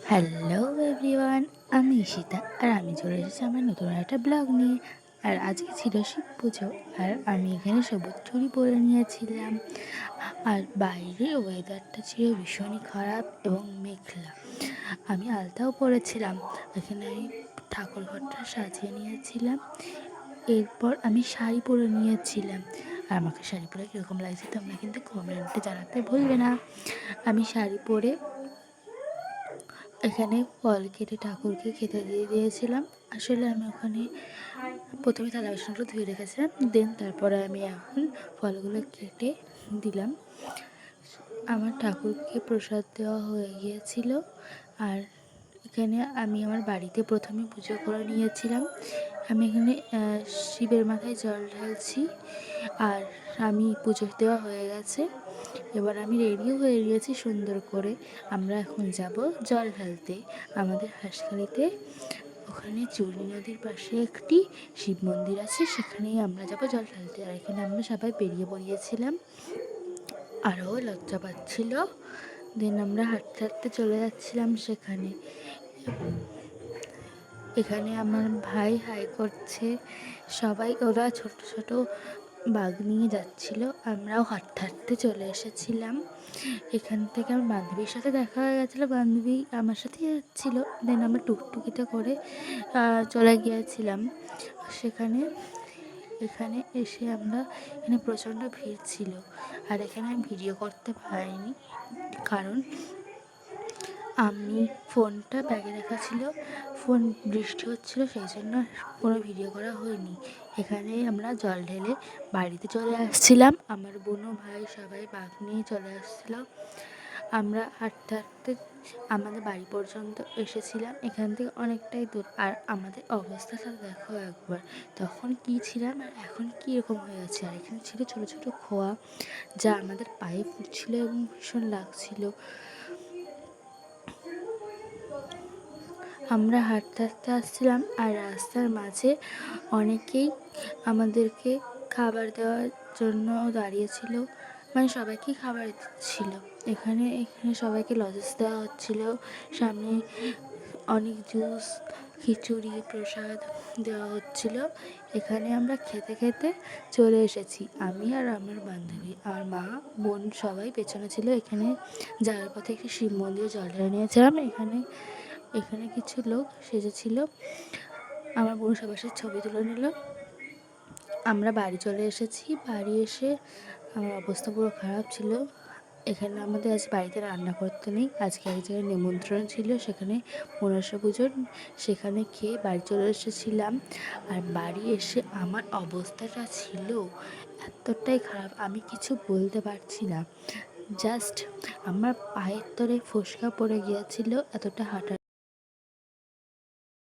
Hello everyone, আমি ঈশিতা আর আমি চলে এসেছি আমার নতুন একটা ব্লগ নিয়ে। আর আজকে ছিল শিব পুজো আর আমি এখানে সবুজ চুড়ি পরে নিয়েছিলাম। আর বাইরে ওয়েদারটা ছিল ভীষণই খারাপ এবং মেঘলা। আমি আলতাও পরেছিলাম। এখানে আমি ঠাকুর ঘরটা সাজিয়ে নিয়েছিলাম। এরপর আমি শাড়ি পরে নিয়েছিলাম। আর আমাকে শাড়ি পরে কীরকম লাগছে তোমরা কিন্তু কমেন্টে জানাতে ভুলবে না। আমি শাড়ি পরে এখানে ফল কেটে ঠাকুরকে খেতে দিয়ে দিয়েছিলাম। আসলে আমি ওখানে প্রথমে থালা বাসনগুলো ধুয়ে রেখেছিলাম, তারপরে আমি এখন ফলগুলো কেটে দিলাম। আমার ঠাকুরকে প্রসাদ দেওয়া হয়ে গিয়েছিল। আর এখানে আমি আমার বাড়িতে প্রথমে পুজো করে নিয়েছিলাম। আমি এখানে শিবের মাথায় জল ঢালছি আর আমি পুজো দেওয়া হয়ে গেছে। এবার আমি রেডিও হয়ে গিয়েছি সুন্দর করে। আমরা এখন যাব জল ঢালতে আমাদের হাঁসখালিতে। ওখানে চূর্ণী নদীর পাশে একটি শিব মন্দির আছে, সেখানেই আমরা যাব জল ঢালতে। আর এখানে আমরা সবাই বেরিয়ে পড়িয়েছিলাম, আরও লজ্জা পাচ্ছিল। আমরা হাঁটতে হাঁটতে চলে যাচ্ছিলাম সেখানে। এখানে আমার ভাই হাই করছে, সবাই ওরা ছোট ছোট বাঘ নিয়ে যাচ্ছিল। আমরাও হাঁটতে হাঁটতে চলে এসেছিলাম। এখান থেকে আমার বান্ধবীর সাথে দেখা হয়ে গেছিলো, বান্ধবী আমার সাথেই যাচ্ছিলো। আমরা টুকটুকিতে করে চলে গিয়েছিলাম সেখানে। এখানে এসে এখানে প্রচণ্ড ভিড় ছিল। আর এখানে আমি ভিডিও করতে পারিনি, কারণ আমি ফোনটা ব্যাগে রাখা ছিল। বৃষ্টি হচ্ছিল, সেই জন্য কোনো ভিডিও করা হয়নি। এখানে আমরা জল ঢেলে বাড়িতে চলে আসছিলাম। আমার বোনও ভাই সবাই বাঘ নিয়ে চলে আসছিলো। আমরা হাঁটতে হাঁটতে আমাদের বাড়ি পর্যন্ত এসেছিলাম। এখান থেকে অনেকটাই দূর। আর আমাদের অবস্থাটা দেখো একবার, তখন কী ছিলাম আর এখন কী এরকম হয়ে আছে। আর এখানে ছিল ছোটো ছোটো খোয়া, যা আমাদের পায়ে ফুটছিল এবং ভীষণ লাগছিল। আমরা হাঁটতে হাঁটতে আসছিলাম আর রাস্তার মাঝে অনেকেই আমাদেরকে খাবার দেওয়ার জন্য দাঁড়িয়েছিল, মানে সবাইকেই খাবার দিচ্ছিল। এখানে সবাইকে লজেন্স দেওয়া হচ্ছিল। সামনে অনেক জুস, খিচুড়ি, প্রসাদ দেওয়া হচ্ছিল। এখানে আমরা খেতে খেতে চলে এসেছি, আমি আর আমার বান্ধবী। আর মা বোন সবাই পেছনে ছিল। এখানে যাওয়ার পথে একটি শিব মন্দিরে জল ঢেলে নিয়েছিলাম। এখানে কিছু লোক সেজেছিল। আমার বোন সবার সাথে ছবি তুলে নিল। আমরা বাড়ি চলে এসেছি। বাড়ি এসে আমার অবস্থা পুরো খারাপ ছিল। এখানে আমাদের আজ বাড়িতে রান্না করতে নেই, আজকে এক জায়গায় নিমন্ত্রণ ছিল, সেখানে মনসা পুজোর। সেখানে খেয়ে বাড়ি চলে এসেছিলাম। আর বাড়ি এসে আমার অবস্থাটা ছিল এতটাই খারাপ, আমি কিছু বলতে পারছি না। জাস্ট আমার পায়ের তলায় ফোসকা পড়ে গিয়েছিল, এতটা হাঁটা